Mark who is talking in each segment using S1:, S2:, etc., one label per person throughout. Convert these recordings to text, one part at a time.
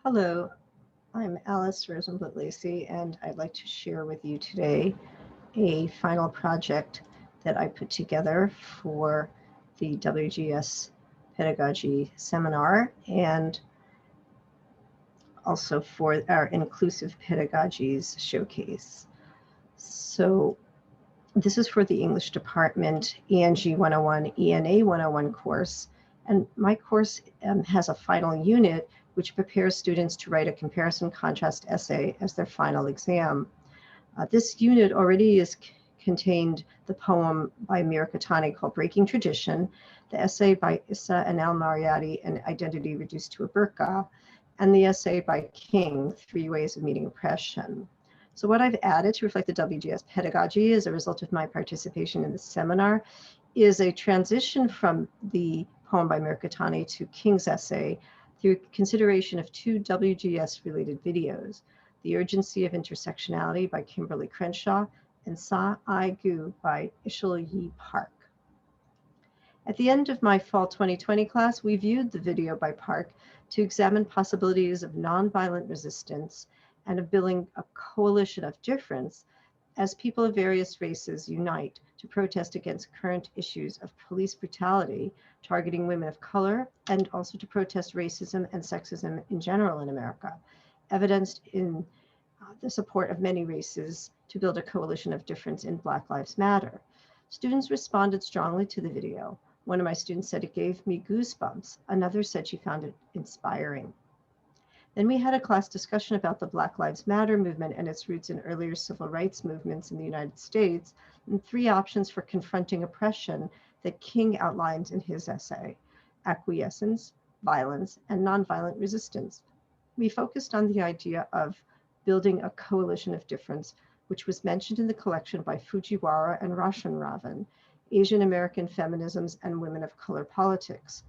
S1: Hello, I'm Alice Rosenblitt Lacey, and I'd like to share with you today a final project that I put together for the WGS Pedagogy Seminar and also for our Inclusive Pedagogies Showcase. So this is for the English Department ENG 101, ENA 101 course, and my course has a final unit which prepares students to write a comparison contrast essay as their final exam. This unit already is contained the poem by Mirikitani called Breaking Tradition, the essay by Issa and Al-Marayati, An Identity Reduced to a Burka, and the essay by King, Three Ways of Meeting Oppression. So what I've added to reflect the WGS pedagogy as a result of my participation in the seminar is a transition from the poem by Mirikitani to King's essay through consideration of two WGS-related videos, The Urgency of Intersectionality by Kimberlé Crenshaw and Sa I Gu by Ishle Yi Park. At the end of my fall 2020 class, we viewed the video by Park to examine possibilities of nonviolent resistance and of building a coalition of difference as people of various races unite to protest against current issues of police brutality targeting women of color, and also to protest racism and sexism in general in America, evidenced in the support of many races to build a coalition of difference in Black Lives Matter. Students responded strongly to the video. One of my students said it gave me goosebumps. Another said she found it inspiring. Then we had a class discussion about the Black Lives Matter movement and its roots in earlier civil rights movements in the United States, and three options for confronting oppression that King outlines in his essay: acquiescence, violence, and nonviolent resistance. We focused on the idea of building a coalition of difference, which was mentioned in the collection by Fujiwara and Roshanravan, Asian American Feminisms and Women of Color Politics.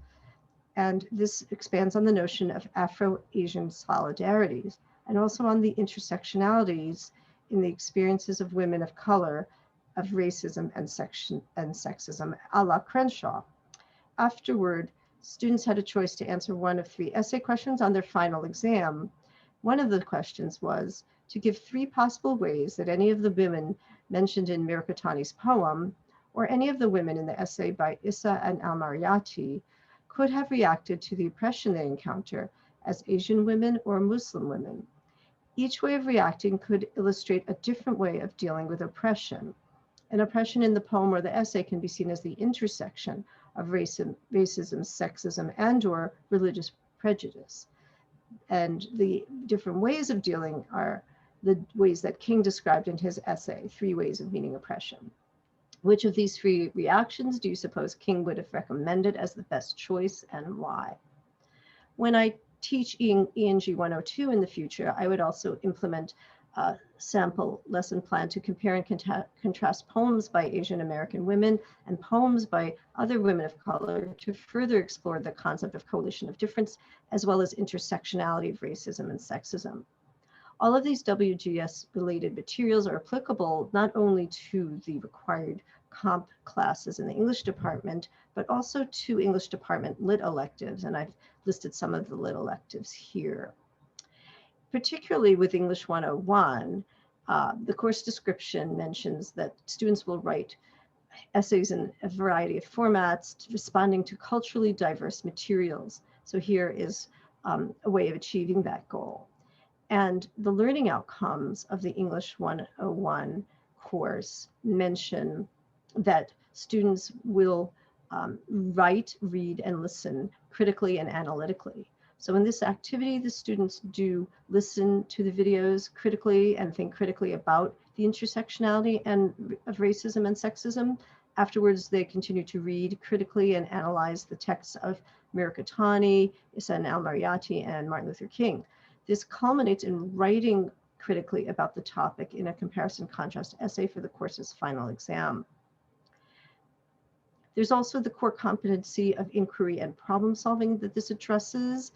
S1: And this expands on the notion of Afro-Asian solidarities and also on the intersectionalities in the experiences of women of color, of racism and sexism, a la Crenshaw. Afterward, students had a choice to answer one of three essay questions on their final exam. One of the questions was to give three possible ways that any of the women mentioned in Mirikitani's poem, or any of the women in the essay by Issa and Al-Marayati, could have reacted to the oppression they encounter as Asian women or Muslim women. Each way of reacting could illustrate a different way of dealing with oppression. An oppression in the poem or the essay can be seen as the intersection of racism, sexism, and/or religious prejudice. And the different ways of dealing are the ways that King described in his essay, Three Ways of Meeting Oppression. Which of these three reactions do you suppose King would have recommended as the best choice, and why? When I teach ENG 102 in the future, I would also implement a sample lesson plan to compare and contrast poems by Asian American women and poems by other women of color to further explore the concept of coalition of difference, as well as intersectionality of racism and sexism. All of these WGS-related materials are applicable not only to the required comp classes in the English department, but also to English department lit electives, and I've listed some of the lit electives here. Particularly with English 101, the course description mentions that students will write essays in a variety of formats, responding to culturally diverse materials. So here is a way of achieving that goal. And the learning outcomes of the English 101 course mention that students will write, read, and listen critically and analytically. So in this activity, the students do listen to the videos critically and think critically about the intersectionality of racism and sexism. Afterwards, they continue to read critically and analyze the texts of Mirikitani, Issa and Al-Marayati, and Martin Luther King. This culminates in writing critically about the topic in a comparison contrast essay for the course's final exam. There's also the core competency of inquiry and problem solving that this addresses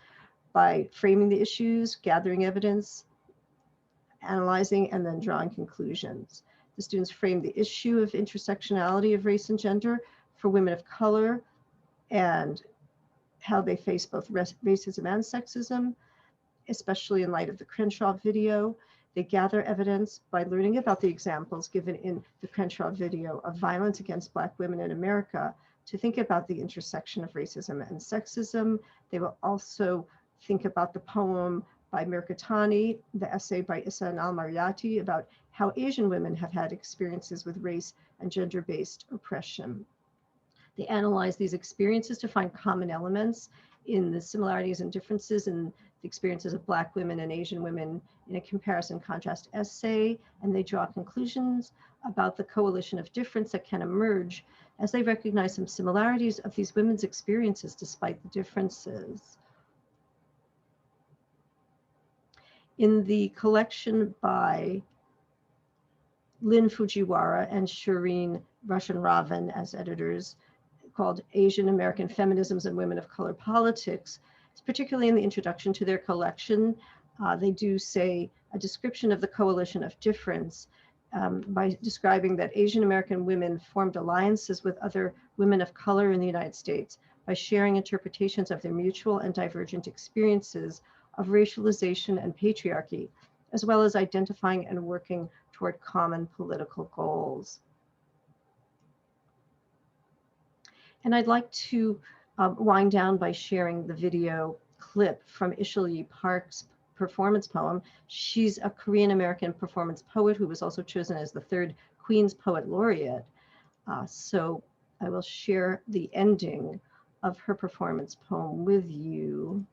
S1: by framing the issues, gathering evidence, analyzing, and then drawing conclusions. The students frame the issue of intersectionality of race and gender for women of color and how they face both racism and sexism, especially in light of the Crenshaw video. They gather evidence by learning about the examples given in the Crenshaw video of violence against Black women in America to think about the intersection of racism and sexism. They will also think about the poem by Mirikitani, the essay by Issa and Al-Marayati about how Asian women have had experiences with race and gender-based oppression. They analyze these experiences to find common elements in the similarities and differences in the experiences of Black women and Asian women in a comparison-contrast essay, and they draw conclusions about the coalition of difference that can emerge as they recognize some similarities of these women's experiences despite the differences. In the collection by Lynn Fujiwara and Roshanravan as editors, called Asian American Feminisms and Women of Color Politics, particularly in the introduction to their collection, they do say a description of the coalition of difference by describing that Asian American women formed alliances with other women of color in the United States by sharing interpretations of their mutual and divergent experiences of racialization and patriarchy, as well as identifying and working toward common political goals. And I'd like to wind down by sharing the video clip from Ishle Yi Park's performance poem. She's a Korean American performance poet who was also chosen as the 3rd Queen's Poet Laureate. So I will share the ending of her performance poem with you.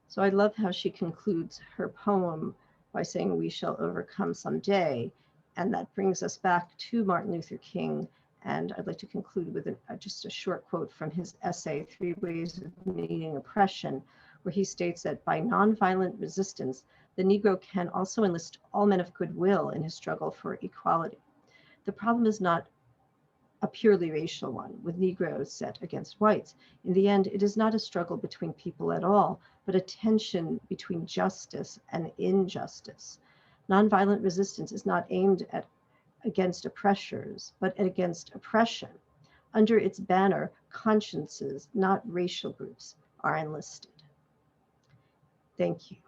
S1: So I love how she concludes her poem by saying, "We shall overcome someday." And that brings us back to Martin Luther King. And I'd like to conclude with just a short quote from his essay, 3 Ways of Meeting Oppression, where he states that by nonviolent resistance, the Negro can also enlist all men of goodwill in his struggle for equality. The problem is not a purely racial one, with Negroes set against whites. In the end, it is not a struggle between people at all, but a tension between justice and injustice. Nonviolent resistance is not aimed against oppressors, but against oppression. Under its banner, consciences, not racial groups, are enlisted. Thank you.